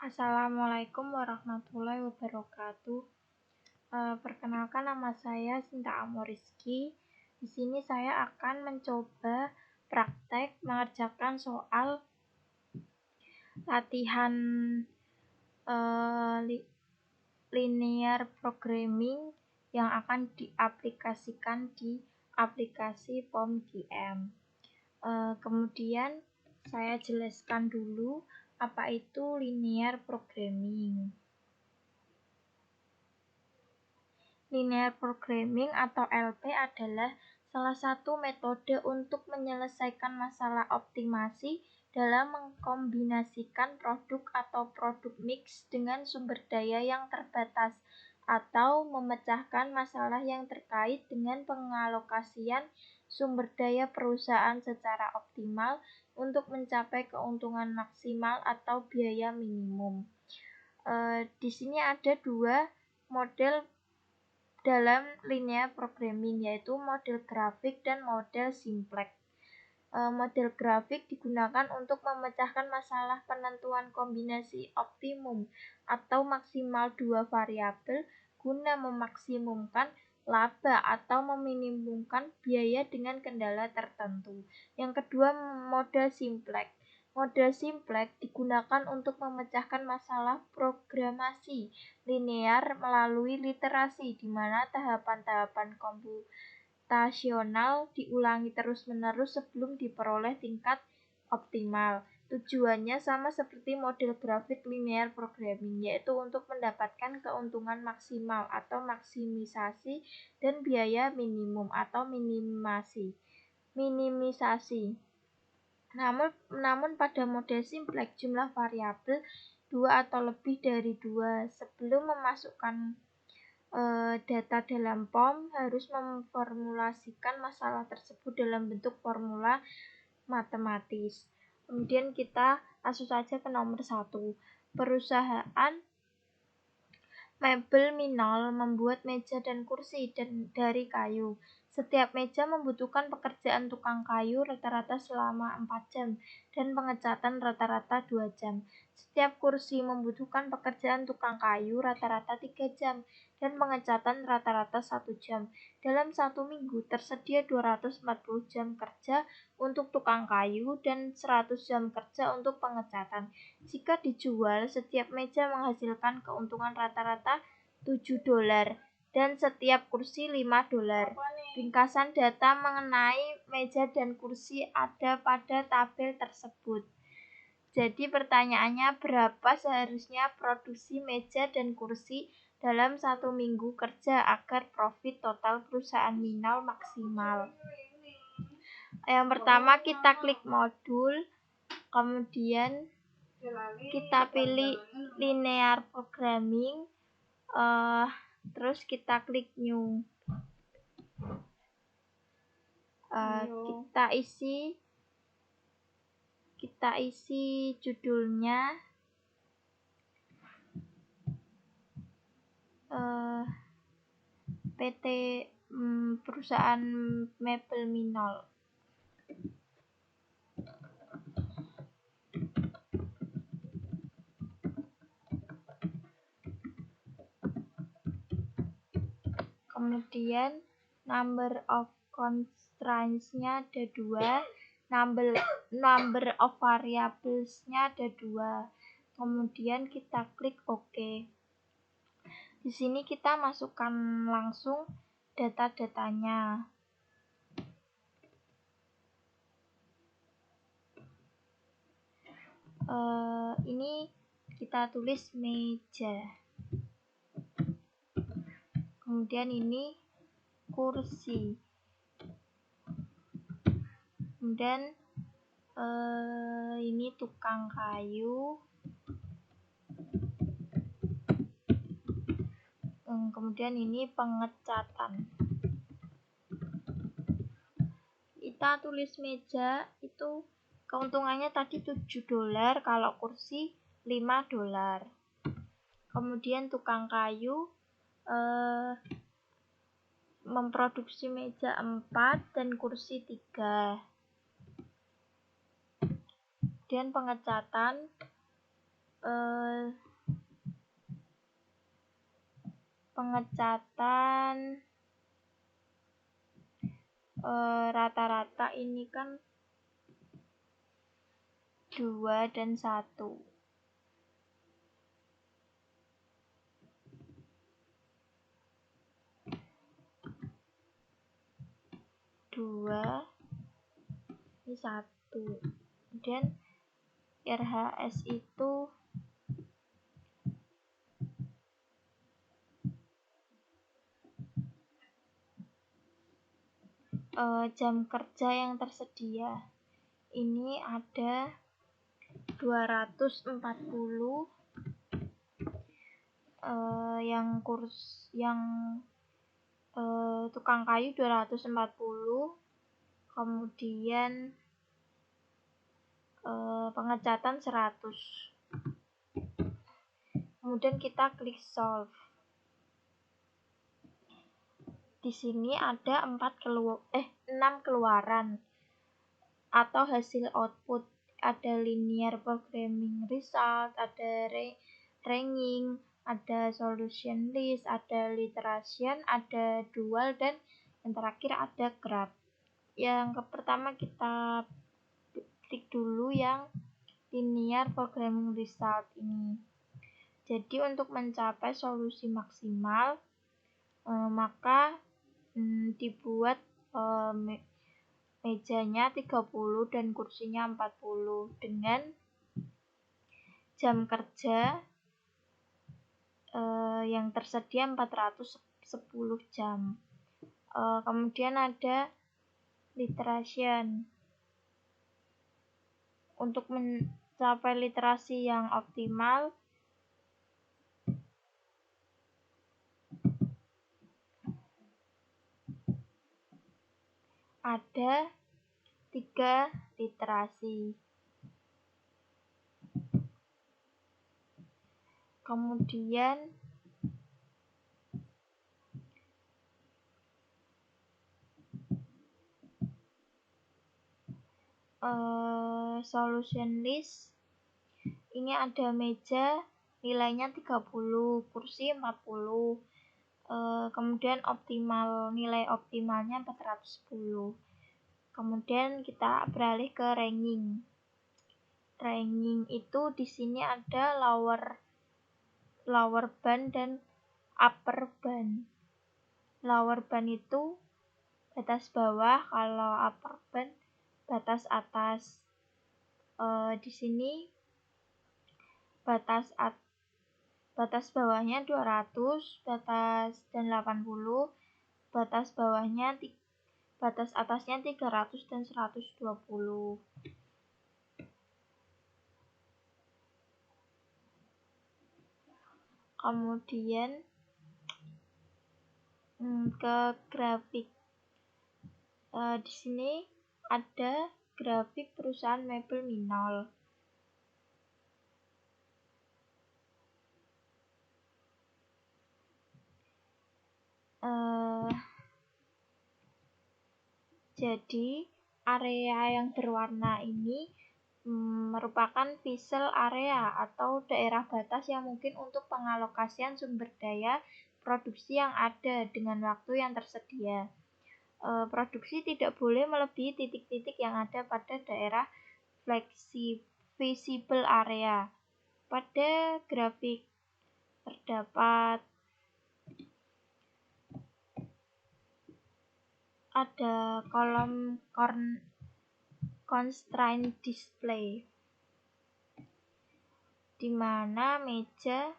Assalamualaikum warahmatullahi wabarakatuh. Perkenalkan, nama saya Sinta Amoriski. Di sini saya akan mencoba praktek mengerjakan soal latihan linear programming yang akan diaplikasikan di aplikasi POMGM. Kemudian saya jelaskan dulu apa itu linear programming. Linear programming atau LP adalah salah satu metode untuk menyelesaikan masalah optimasi dalam mengkombinasikan produk atau produk mix dengan sumber daya yang terbatas atau memecahkan masalah yang terkait dengan pengalokasian sumber daya perusahaan secara optimal untuk mencapai keuntungan maksimal atau biaya minimum. Di sini ada dua model dalam linear programming, yaitu model grafik dan model simplex. Model grafik digunakan untuk memecahkan masalah penentuan kombinasi optimum atau maksimal dua variabel guna memaksimumkan laba atau meminimumkan biaya dengan kendala tertentu. Yang kedua, model simplex. Model simplex digunakan untuk memecahkan masalah programasi linear melalui literasi, di mana tahapan-tahapan komputasional diulangi terus-menerus sebelum diperoleh tingkat optimal. Tujuannya sama seperti model grafik linear programming, yaitu untuk mendapatkan keuntungan maksimal atau maksimisasi dan biaya minimum atau minimisasi. Namun pada model simplex jumlah variabel 2 atau lebih dari 2. Sebelum memasukkan data dalam POM, harus memformulasikan masalah tersebut dalam bentuk formula matematis. Kemudian kita langsung saja ke nomor 1. Perusahaan mebel Minol membuat meja dan kursi dari kayu. Setiap meja membutuhkan pekerjaan tukang kayu rata-rata selama 4 jam dan pengecatan rata-rata 2 jam. Setiap kursi membutuhkan pekerjaan tukang kayu rata-rata 3 jam dan pengecatan rata-rata 1 jam. Dalam 1 minggu tersedia 240 jam kerja untuk tukang kayu dan 100 jam kerja untuk pengecatan. Jika dijual, setiap meja menghasilkan keuntungan rata-rata $7 dan setiap kursi $5. Ringkasan data mengenai meja dan kursi ada pada tabel tersebut. Jadi pertanyaannya, berapa seharusnya produksi meja dan kursi dalam 1 minggu kerja agar profit total perusahaan Minol maksimal? Yang pertama, kita klik modul, kemudian kita pilih linear programming, terus kita klik new. Kita isi judulnya, PT perusahaan mebel Minol. Kemudian number of constraints-nya ada 2, number of variables-nya ada 2. Kemudian kita klik OK. Di sini kita masukkan langsung data-datanya. Ini kita tulis meja. Kemudian ini kursi. Kemudian ini tukang kayu. Kemudian ini pengecatan. Kita tulis meja itu keuntungannya tadi $7, kalau kursi $5. Kemudian tukang kayu memproduksi meja 4 dan kursi 3. Dan pengecatan eh, pengecatan rata-rata ini kan 2 dan 1. 2 ini 1. Kemudian RHS itu jam kerja yang tersedia. Ini ada 240, yang tukang kayu 240, kemudian pengecatan 100. Kemudian kita klik solve. Di sini ada 6 keluaran atau hasil output. Ada linear programming result, ada ranking, ada solution list, ada iteration, ada dual, dan yang terakhir ada graph. Yang pertama kita klik dulu yang linear programming result ini. Jadi untuk mencapai solusi maksimal maka dibuat mejanya 30 dan kursinya 40 dengan jam kerja yang tersedia 410 jam. Kemudian ada literation. Untuk mencapai literasi yang optimal ada 3 literasi. Kemudian solution list ini ada meja nilainya 30, kursi 40. Kemudian nilai optimalnya 410. Kemudian kita beralih ke ranking. Ranking itu di sini ada lower band dan upper band. Lower band itu batas bawah, kalau upper band batas atas. Di sini batas bawahnya 200, batas dan 80, batas atasnya 300 dan 120. Kemudian ke grafik. Di sini ada grafik perusahaan mebel Minol. Jadi area yang berwarna ini merupakan Visel area atau daerah batas yang mungkin untuk pengalokasian sumber daya produksi yang ada dengan waktu yang tersedia. Produksi tidak boleh melebihi titik-titik yang ada pada daerah visible area. Pada grafik terdapat ada kolom constraint display, di mana meja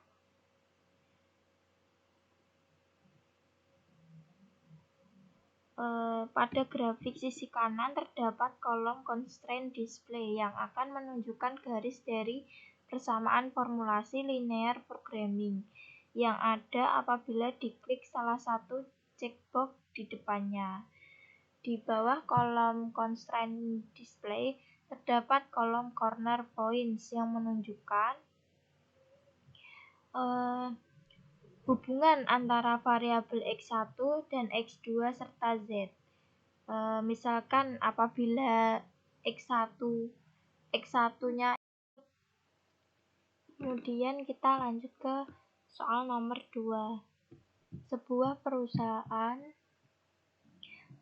pada grafik sisi kanan terdapat kolom constraint display yang akan menunjukkan garis dari persamaan formulasi linear programming yang ada apabila diklik salah satu checkbox di depannya. Di bawah kolom constraint display terdapat kolom corner points yang menunjukkan hubungan antara variabel X1 dan X2 serta Z. Misalkan apabila X1-nya Kemudian kita lanjut ke soal nomor 2. Sebuah perusahaan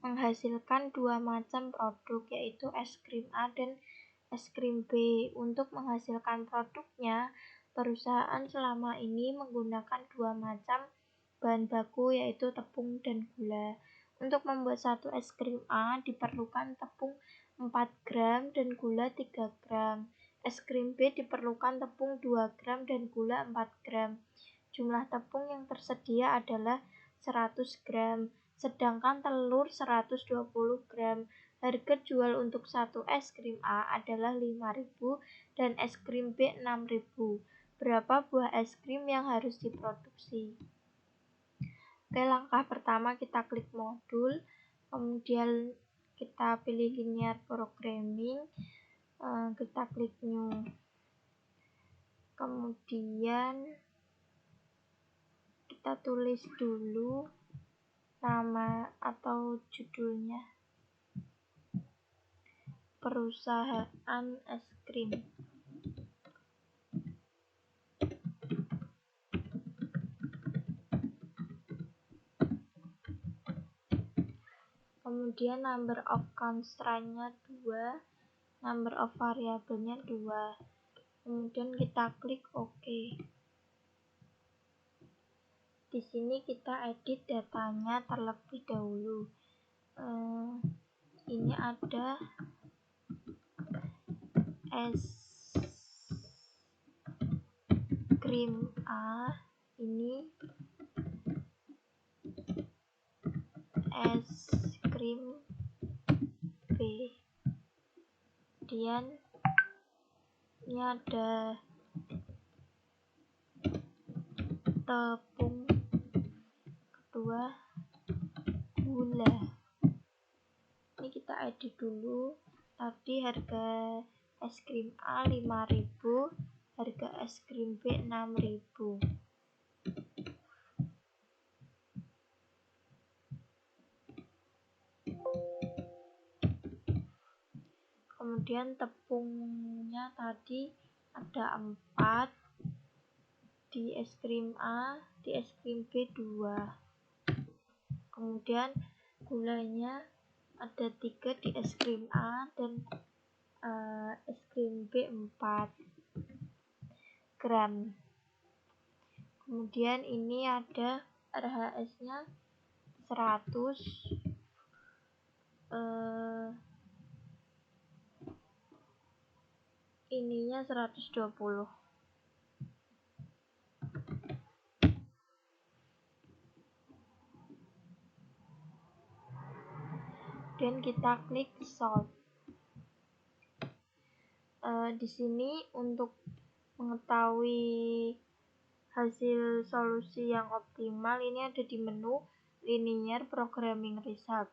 menghasilkan dua macam produk, yaitu es krim A dan es krim B. Untuk menghasilkan produknya, perusahaan selama ini menggunakan dua macam bahan baku, yaitu tepung dan gula. Untuk membuat satu es krim A diperlukan tepung 4 gram dan gula 3 gram. Es krim B diperlukan tepung 2 gram dan gula 4 gram. Jumlah tepung yang tersedia adalah 100 gram, sedangkan telur 120 gram. Harga jual untuk satu es krim A adalah 5.000 dan es krim B 6.000. Berapa buah es krim yang harus diproduksi? Oke, langkah pertama kita klik modul, kemudian kita pilih linear programming, kita klik new, kemudian kita tulis dulu nama atau judulnya, perusahaan es krim. Kemudian number of constraint-nya 2, number of variabelnya 2. Kemudian kita klik OK. Di sini kita edit datanya terlebih dahulu. Ini ada es krim A, ini es krim B. Kemudian ini ada tepung kedua, gula. Ini kita edit dulu. Tadi harga es krim A 5.000, harga es krim B 6.000. Kemudian tepungnya tadi ada 4 di es krim A, di es krim B 2. Kemudian gulanya ada 3 di es krim A dan es krim B 4 gram. Kemudian ini ada RHS-nya 100, ininya 120. Dan kita klik solve. Di sini untuk mengetahui hasil solusi yang optimal, ini ada di menu linear programming result.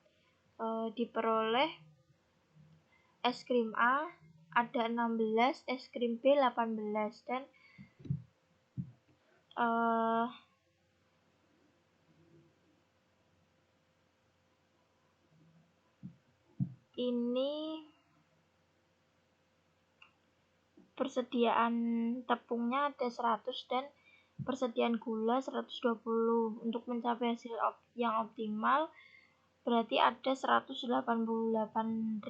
Diperoleh es krim A ada 16, es krim B 18, dan ini persediaan tepungnya ada 100 dan persediaan gula 120. Untuk mencapai hasil yang optimal berarti ada 188.000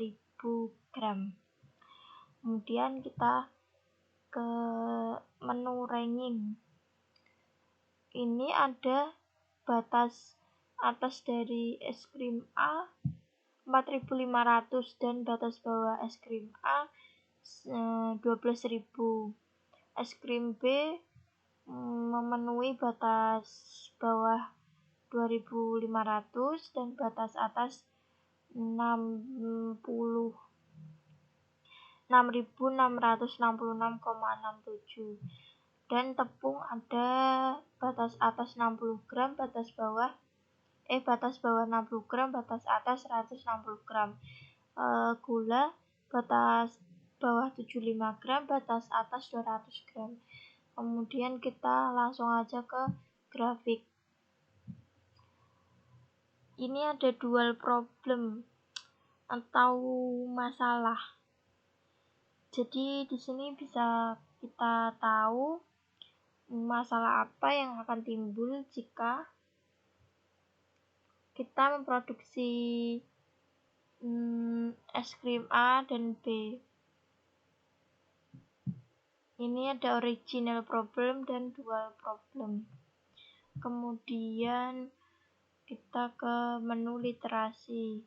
gram. Kemudian kita ke menu ranking. Ini ada batas atas dari es krim A 4.500 dan batas bawah es krim A 12.000. Es krim B memenuhi batas bawah 2.500 dan batas atas 6.666,67. Dan tepung ada batas atas 60 gram, batas bawah 60 gram, batas atas 160 gram. Gula batas bawah 75 gram, batas atas 200 gram. Kemudian kita langsung aja ke grafik. Ini ada dual problem atau masalah. Jadi di sini bisa kita tahu masalah apa yang akan timbul jika kita memproduksi es krim A dan B. Ini ada original problem dan dual problem. Kemudian kita ke menu literasi.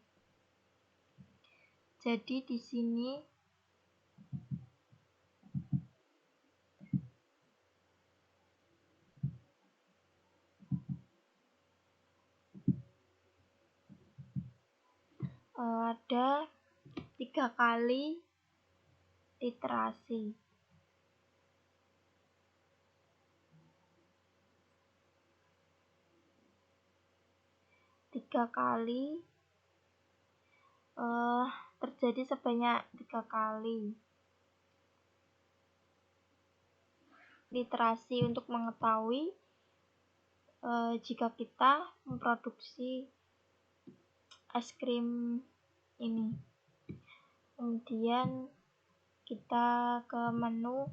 Jadi di sini ada 3 kali literasi. 3 kali terjadi sebanyak 3 kali literasi untuk mengetahui jika kita memproduksi es krim ini. Kemudian kita ke menu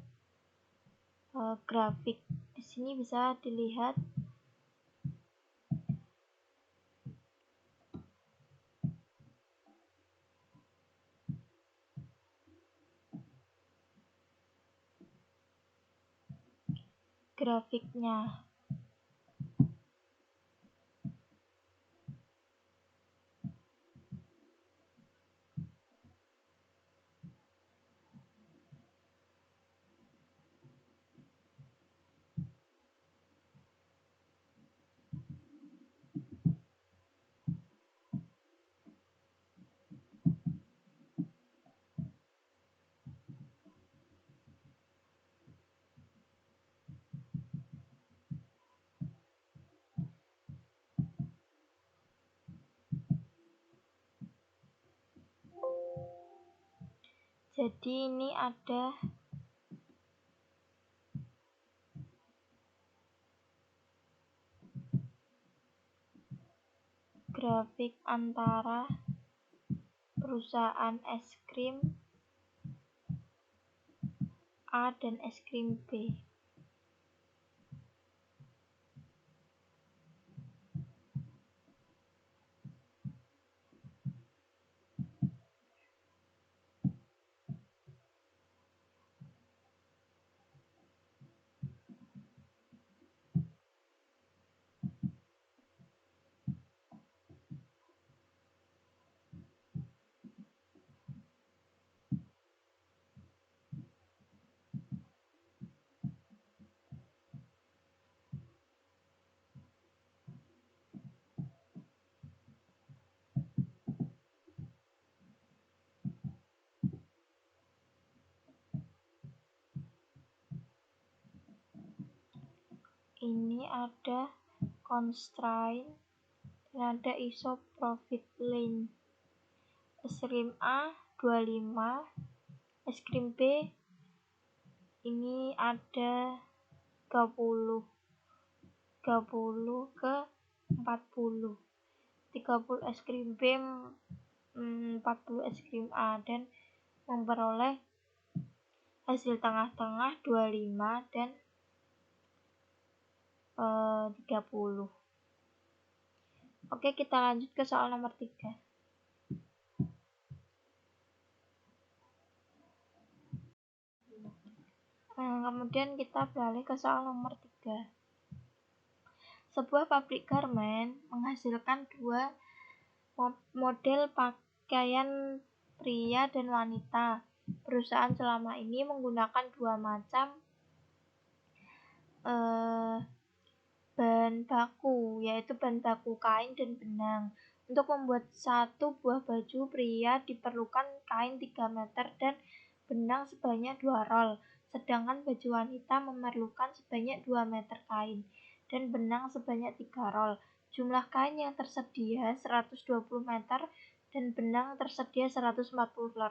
grafik. Di sini bisa dilihat grafiknya. Jadi ini ada grafik antara perusahaan es krim A dan es krim B. Ini ada constraint dan ada iso profit line. Es krim A 25, es krim B ini ada 30 ke 40. 30 es krim B, 40 es krim A, dan memperoleh hasil tengah-tengah 25 dan 30. Oke, kita lanjut ke soal nomor 3. Kemudian kita beralih ke soal nomor 3. Sebuah pabrik garment menghasilkan 2 model pakaian pria dan wanita. Perusahaan selama ini menggunakan 2 macam bahan baku, yaitu bahan baku kain dan benang. Untuk membuat 1 buah baju pria diperlukan kain 3 meter dan benang sebanyak 2 roll, sedangkan baju wanita memerlukan sebanyak 2 meter kain dan benang sebanyak 3 roll. Jumlah kain yang tersedia 120 meter dan benang tersedia 140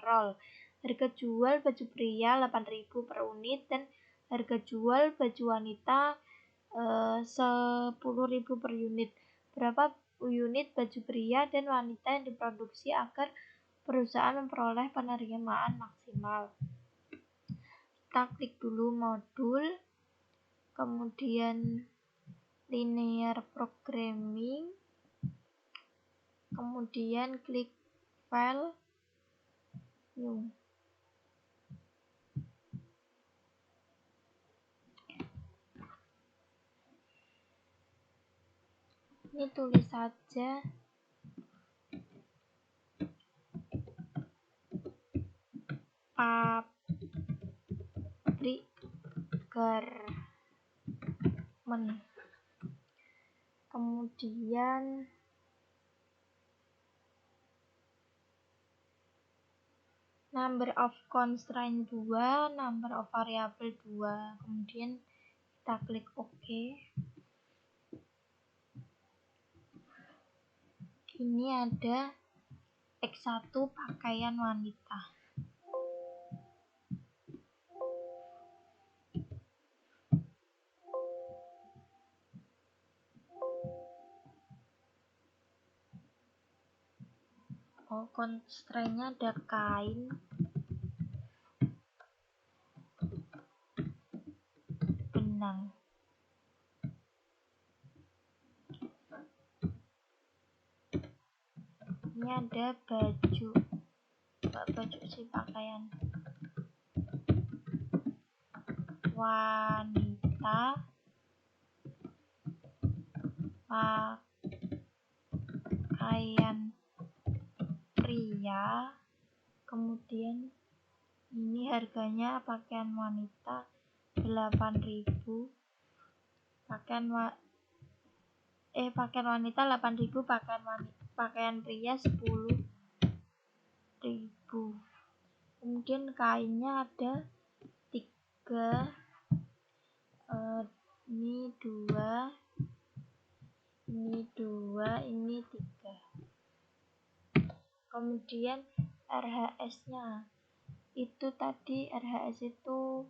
roll. Harga jual baju pria 8.000 per unit dan harga jual baju wanita 10.000 per unit. Berapa unit baju pria dan wanita yang diproduksi agar perusahaan memperoleh penerimaan maksimal? kita klik dulu modul, kemudian linear programming, kemudian klik file, new. Ini tulis saja pabrik garment. Kemudian number of constraint 2, number of variable 2. Kemudian kita klik OK. Ini ada X1 pakaian wanita. Oh, constraint-nya ada kain, benang. Ini ada baju sih, pakaian wanita, pakaian pria. Kemudian ini harganya pakaian wanita 8.000, pakaian wanita 8.000, pakaian pria 10.000. Kemudian kainnya ada 3, ini 2, ini 2, ini 3. Kemudian RHS-nya itu tadi, RHS itu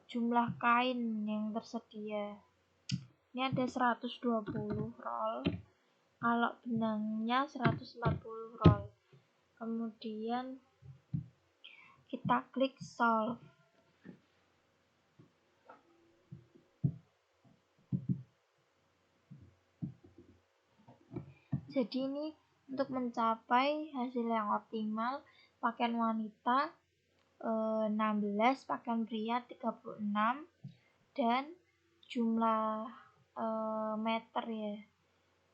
jumlah kain yang tersedia. Ini ada 120 roll, kalau benangnya 140 roll. Kemudian kita klik solve. Jadi ini untuk mencapai hasil yang optimal, pakaian wanita 16, pakaian pria 36, dan jumlah meter ya.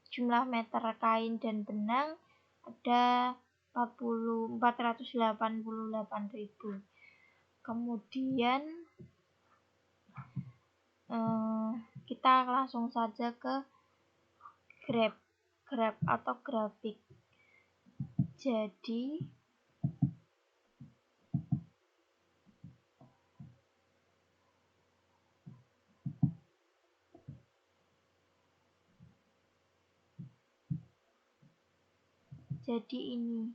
Jumlah meter kain dan benang ada 488.000. Kemudian kita langsung saja ke grab atau grafik. Jadi ini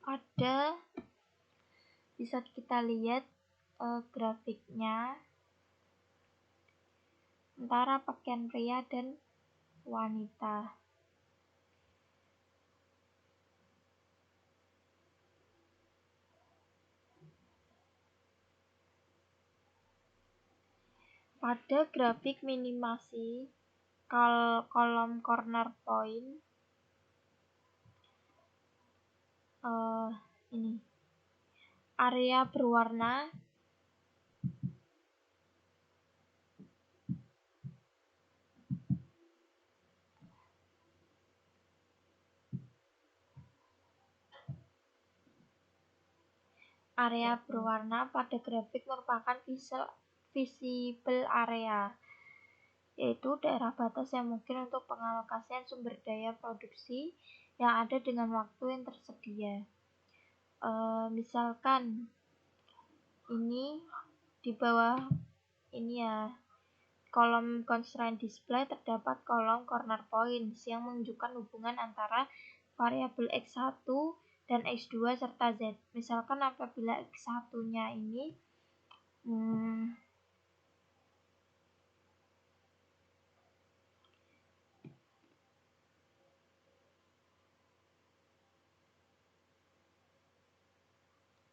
ada, bisa kita lihat grafiknya antara pakaian pria dan wanita. Pada grafik minimasi kolom corner point, ini area berwarna pada grafik merupakan visible area, yaitu daerah batas yang mungkin untuk pengalokasian sumber daya produksi yang ada dengan waktu yang tersedia. Misalkan ini di bawah ini ya, kolom constraint display terdapat kolom corner points yang menunjukkan hubungan antara variabel X1 dan X2 serta Z. Misalkan apabila X1-nya ini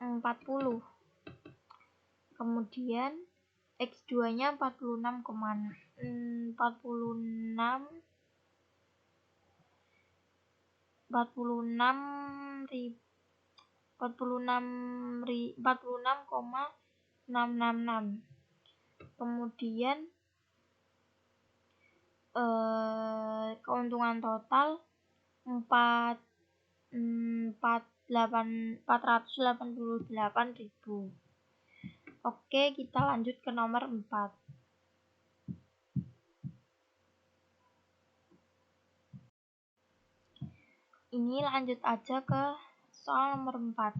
40. Kemudian X2-nya 46 46,666. Kemudian keuntungan total 488.000. Oke, kita lanjut ke nomor 4. Ini lanjut aja ke soal nomor 4.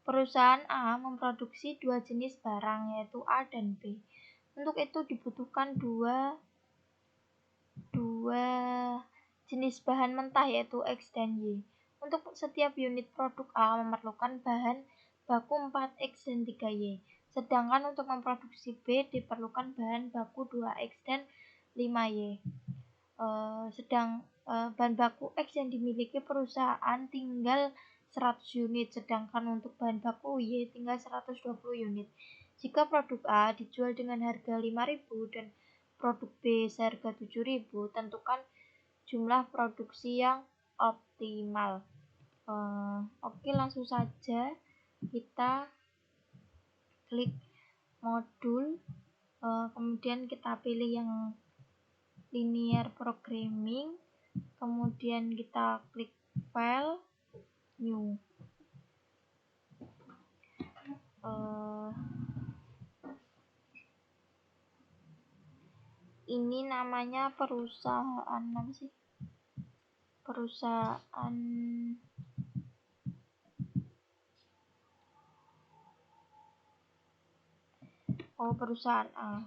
Perusahaan A memproduksi 2 jenis barang, yaitu A dan B. Untuk itu dibutuhkan dua jenis bahan mentah, yaitu X dan Y. Untuk setiap unit produk A memerlukan bahan baku 4X dan 3Y. Sedangkan untuk memproduksi B diperlukan bahan baku 2X dan 5Y. Bahan baku X yang dimiliki perusahaan tinggal 100 unit, sedangkan untuk bahan baku Y tinggal 120 unit. Jika produk A dijual dengan harga 5.000 dan produk B seharga 7.000, tentukan jumlah produksi yang optimal. Oke, langsung saja kita klik modul, kemudian kita pilih yang linear programming, kemudian kita klik file, new. Ini namanya perusahaan apa sih? Perusahaan A.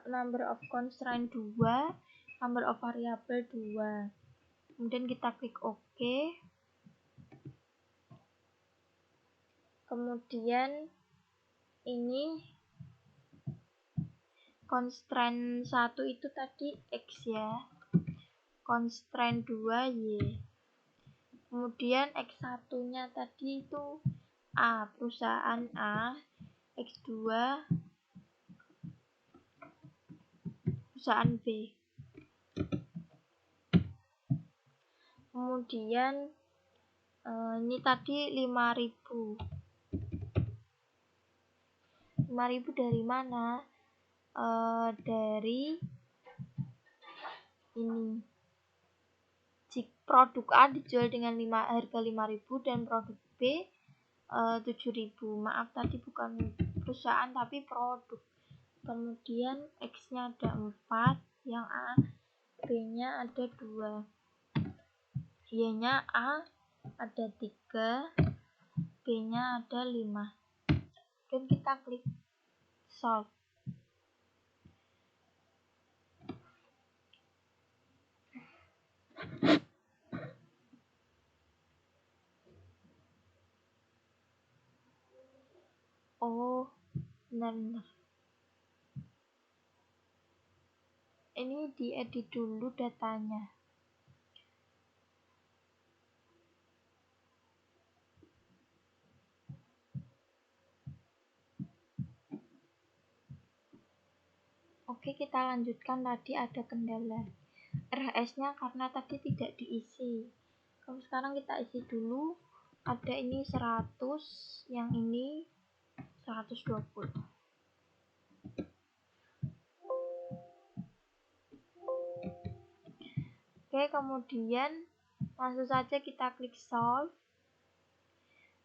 Number of constraint 2, number of variable 2. Kemudian kita klik OK. Kemudian ini constraint 1 itu tadi X ya. Constraint 2 Y. Kemudian X1-nya tadi itu A, perusahaan A. X2 perusahaan B. Kemudian ini tadi 5.000. 5.000 dari mana? Dari ini. Jika produk A dijual dengan harga 5.000 dan produk B 7.000. Maaf, tadi bukan perusahaan tapi produk. Kemudian X-nya ada 4, yang A. B-nya ada 2. Y-nya A ada 3, B-nya ada 5. Dan kita klik solve. Oh, benar. Ini diedit dulu datanya. Oke, kita lanjutkan. Tadi ada kendala RHS-nya karena tadi tidak diisi. Kalau sekarang kita isi dulu. Ada ini 100, yang ini 120. Oke, kemudian langsung saja kita klik solve.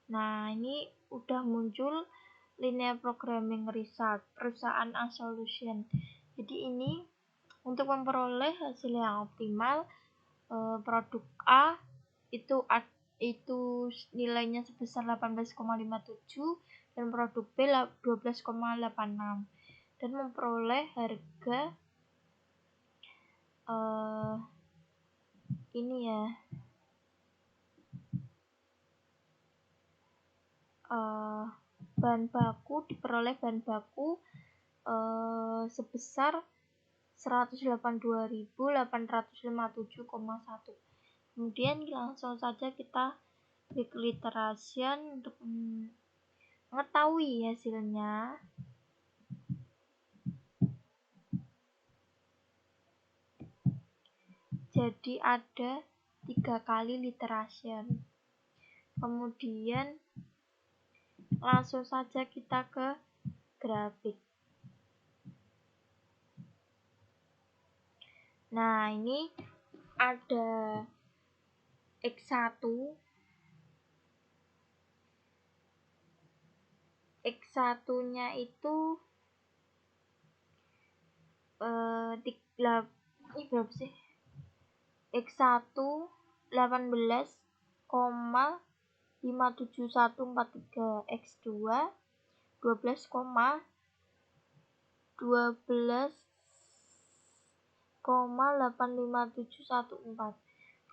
Nah, ini udah muncul linear programming result perusahaan A solution. Jadi ini untuk memperoleh hasil yang optimal, produk A itu nilainya sebesar 18,57 dan produk B 12,86 dan memperoleh harga ini ya, bahan baku diperoleh bahan baku sebesar 182.857,1. Kemudian langsung saja kita klik Literation untuk mengetahui hasilnya. Jadi ada 3 kali Literation. Kemudian langsung saja kita ke grafik. Nah, ini ada X1. X1-nya itu ini berapa sih? X1 18,57143, X2 12,85714.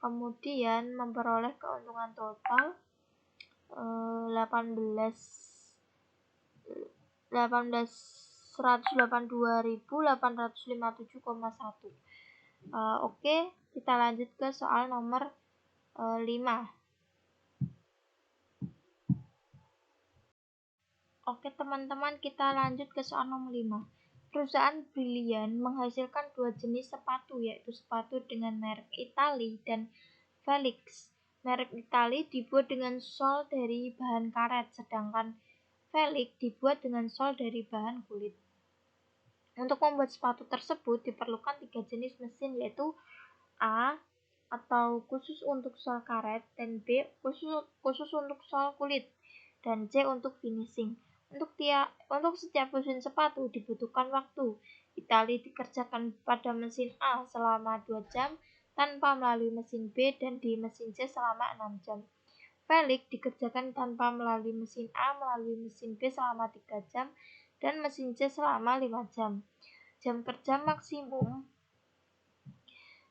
Kemudian memperoleh keuntungan total 182.857,1. Oke, kita lanjut ke soal nomor 5. Oke teman-teman, kita lanjut ke soal nomor 5. Perusahaan Brilliant menghasilkan 2 jenis sepatu, yaitu sepatu dengan merek Italy dan Felix. Merek Italy dibuat dengan sol dari bahan karet, sedangkan Felix dibuat dengan sol dari bahan kulit. Untuk membuat sepatu tersebut diperlukan 3 jenis mesin, yaitu A atau khusus untuk sol karet, dan B khusus untuk sol kulit, dan C untuk finishing. Untuk setiap mesin sepatu dibutuhkan waktu. Italy dikerjakan pada mesin A selama 2 jam tanpa melalui mesin B, dan di mesin C selama 6 jam. Felix dikerjakan tanpa melalui mesin A melalui mesin B selama 3 jam dan mesin C selama 5 jam. Jam kerja maksimum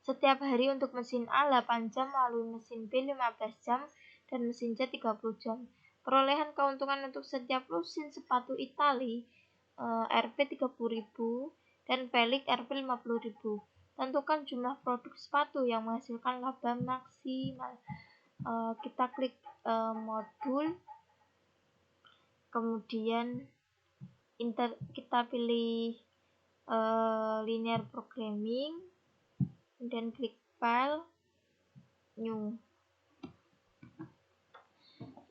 setiap hari untuk mesin A 8 jam melalui mesin B 15 jam dan mesin C 30 jam. Perolehan keuntungan untuk setiap mesin sepatu Italy Rp 30.000 dan Felix Rp 50.000. Tentukan jumlah produk sepatu yang menghasilkan laba maksimal. Kita klik modul, kemudian kita pilih linear programming, kemudian klik file, new.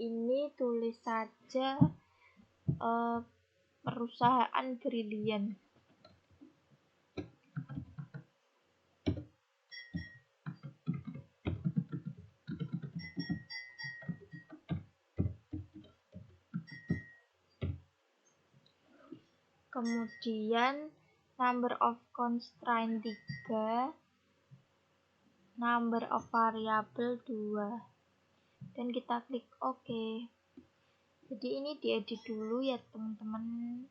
Ini tulis saja perusahaan Brilliant. Kemudian number of constraint 3, number of variable 2, dan kita klik OK. Jadi ini diedit dulu ya teman-teman,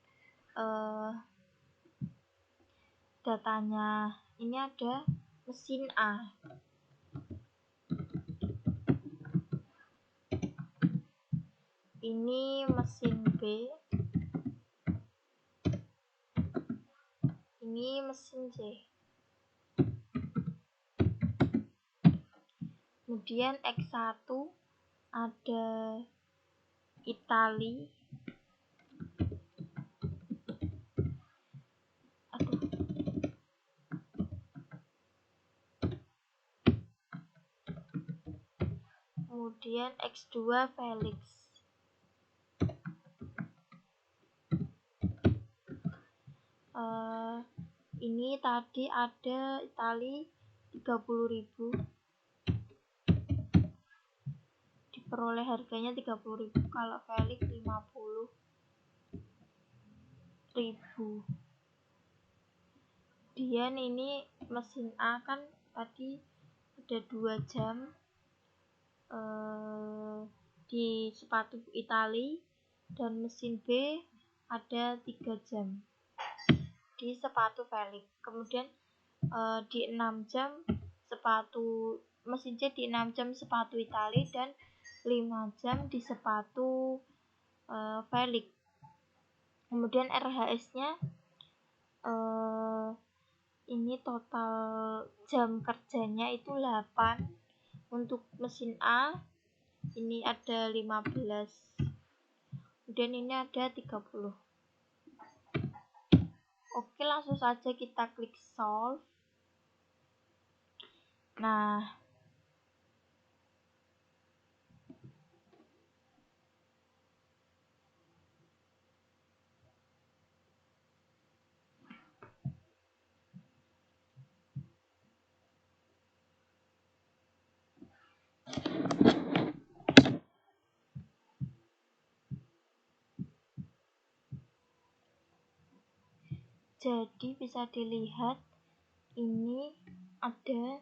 datanya. Ini ada mesin A, ini mesin B, ini mesin C. Kemudian X1 ada Italy, kemudian X2 Felix. Ini tadi ada Italy 30.000, diperoleh harganya 30.000, kalau Felix 50.000. Kemudian ini mesin A kan tadi ada 2 jam di sepatu Italy, dan mesin B ada 3 jam di sepatu Felix. Kemudian di 6 jam mesin C di 6 jam sepatu Italy, dan 5 jam di sepatu Felix. Kemudian RHS-nya Ini total jam kerjanya itu 8. Untuk mesin A ini ada 15, kemudian ini ada 30. Oke, langsung saja kita klik solve. Nah, jadi bisa dilihat ini ada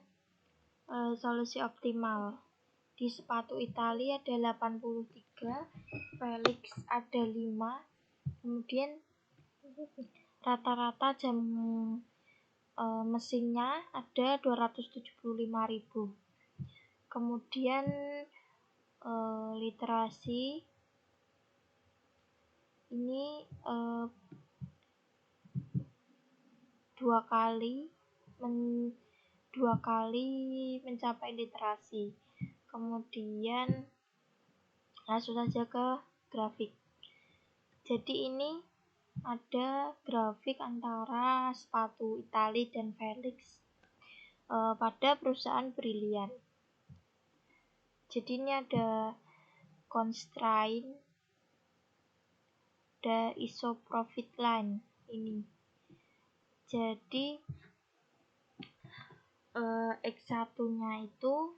solusi optimal. Di sepatu Italia ada 83, Felix ada 5, kemudian rata-rata jam mesinnya ada 275.000. Kemudian literasi ini 2 kali mencapai literasi. Kemudian langsung saja ke grafik. Jadi ini ada grafik antara sepatu Italia dan Felix pada perusahaan Brilliant. Jadi ini ada constraint, ada ISO profit line ini. Jadi X1-nya itu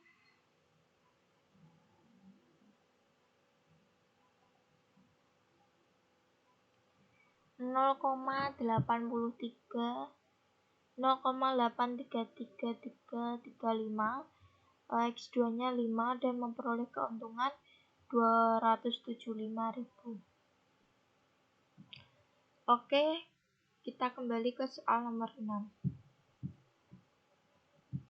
0,83 0,83335, X2-nya 5 dan memperoleh keuntungan 275.000. Oke, kita kembali ke soal nomor 6.